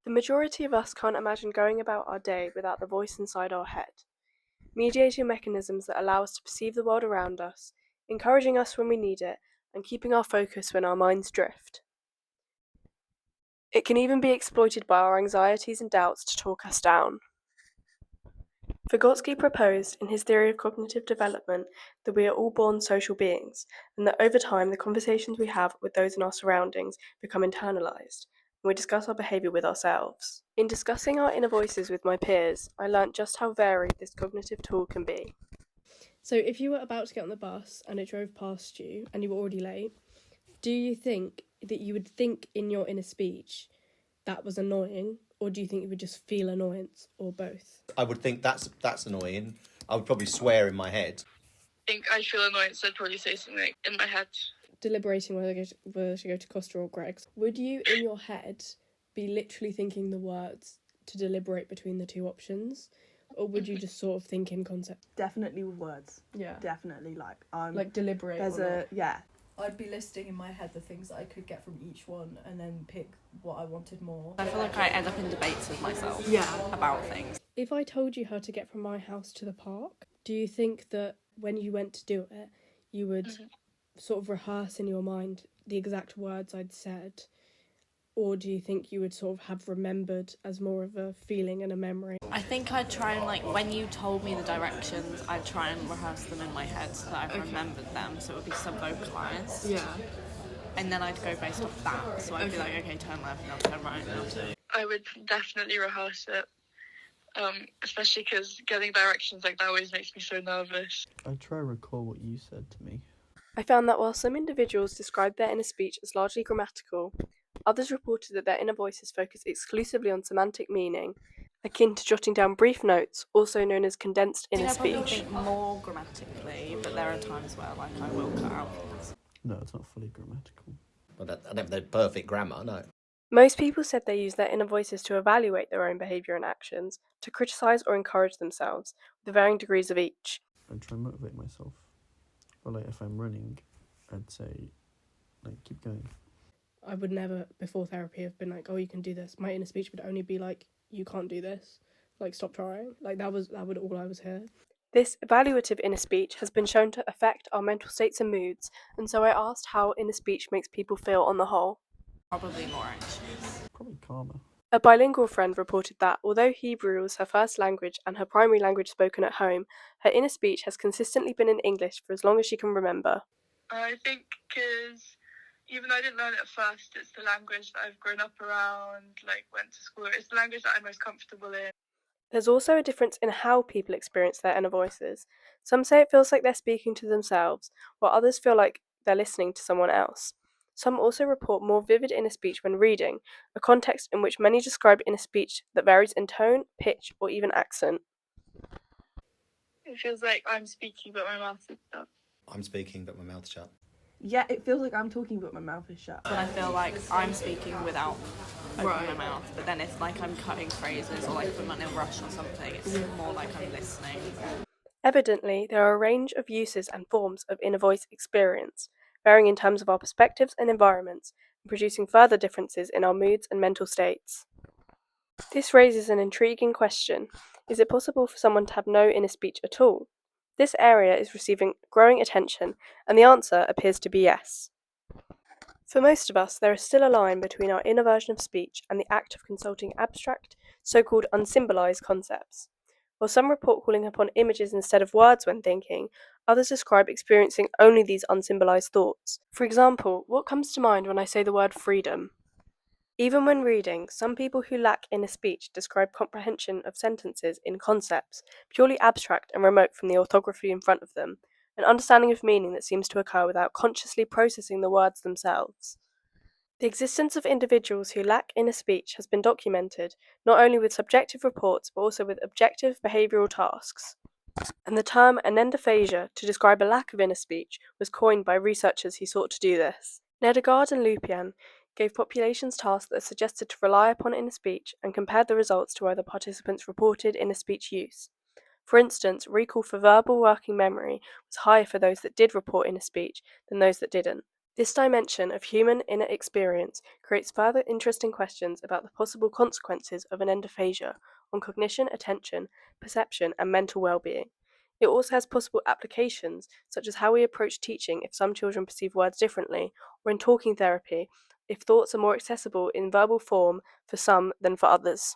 The majority of us can't imagine going about our day without the voice inside our head, mediating mechanisms that allow us to perceive the world around us, encouraging us when we need it, and keeping our focus when our minds drift. It can even be exploited by our anxieties and doubts to talk us down. Vygotsky proposed, in his theory of cognitive development, that we are all born social beings, and that over time the conversations we have with those in our surroundings become internalized, and we discuss our behavior with ourselves. In discussing our inner voices with my peers, I learnt just how varied this cognitive tool can be. So if you were about to get on the bus and it drove past you and you were already late, do you think that you would think in your inner speech that was annoying, or do you think you would just feel annoyance, or both? I would think that's annoying. I would probably swear in my head. I think I'd feel annoyance, so I'd probably say something in my head. Deliberating whether to go to Costa or Greg's, would you, in your head, be literally thinking the words to deliberate between the two options? Or would you just sort of think in concept? Definitely with words. Yeah. Definitely, I'm Like deliberate. there's a yeah. I'd be listing in my head the things that I could get from each one and then pick what I wanted more. I feel like I end up in debates with myself about things. If I told you how to get from my house to the park, do you think that when you went to do it, you would sort of rehearse in your mind the exact words I'd said? Or do you think you would sort of have remembered as more of a feeling and a memory? I think I'd try and, when you told me the directions, I'd try and rehearse them in my head so that I remembered them, so it would be sub-vocalised. Yeah. And then I'd go based off that, so I'd be like, okay, turn left, now turn right, now turn. I would definitely rehearse it, especially because getting directions like that always makes me so nervous. I'd try to recall what you said to me. I found that while some individuals described their inner speech as largely grammatical, others reported that their inner voices focus exclusively on semantic meaning, akin to jotting down brief notes, also known as condensed inner I probably speech. think more grammatically, but there are times where I will cut out things. No, it's not fully grammatical. Well, I don't have the perfect grammar, no. Most people said they use their inner voices to evaluate their own behaviour and actions, to criticise or encourage themselves, with varying degrees of each. I'd try and motivate myself. Or if I'm running, I'd say, keep going. I would never, before therapy, have been like, oh, you can do this. My inner speech would only be like, you can't do this. Stop trying. That would all I was hear. This evaluative inner speech has been shown to affect our mental states and moods, and so I asked how inner speech makes people feel on the whole. Probably more anxious. Probably calmer. A bilingual friend reported that, although Hebrew was her first language and her primary language spoken at home, her inner speech has consistently been in English for as long as she can remember. I think because even though I didn't learn it at first, it's the language that I've grown up around, went to school. It's the language that I'm most comfortable in. There's also a difference in how people experience their inner voices. Some say it feels like they're speaking to themselves, while others feel like they're listening to someone else. Some also report more vivid inner speech when reading, a context in which many describe inner speech that varies in tone, pitch, or even accent. It feels like I'm speaking, but my mouth is shut. I'm speaking, but my mouth's shut. Yeah, it feels like I'm talking but my mouth is shut. When I feel like I'm speaking without opening my mouth, but then if I'm cutting phrases or if I'm in a rush or something, it's more like I'm listening. Evidently, there are a range of uses and forms of inner voice experience, varying in terms of our perspectives and environments, and producing further differences in our moods and mental states. This raises an intriguing question. Is it possible for someone to have no inner speech at all? This area is receiving growing attention, and the answer appears to be yes. For most of us, there is still a line between our inner version of speech and the act of consulting abstract, so-called unsymbolized concepts. While some report calling upon images instead of words when thinking, others describe experiencing only these unsymbolized thoughts. For example, what comes to mind when I say the word freedom? Even when reading, some people who lack inner speech describe comprehension of sentences in concepts, purely abstract and remote from the orthography in front of them, an understanding of meaning that seems to occur without consciously processing the words themselves. The existence of individuals who lack inner speech has been documented, not only with subjective reports, but also with objective behavioural tasks. And the term anendophasia, to describe a lack of inner speech, was coined by researchers who sought to do this. Nedergaard and Lupian gave populations tasks that suggested to rely upon inner speech and compared the results to whether participants reported inner speech use. For instance, recall for verbal working memory was higher for those that did report inner speech than those that didn't. This dimension of human inner experience creates further interesting questions about the possible consequences of an endophagia on cognition, attention, perception, and mental well-being. It also has possible applications, such as how we approach teaching if some children perceive words differently, or in talking therapy if thoughts are more accessible in verbal form for some than for others.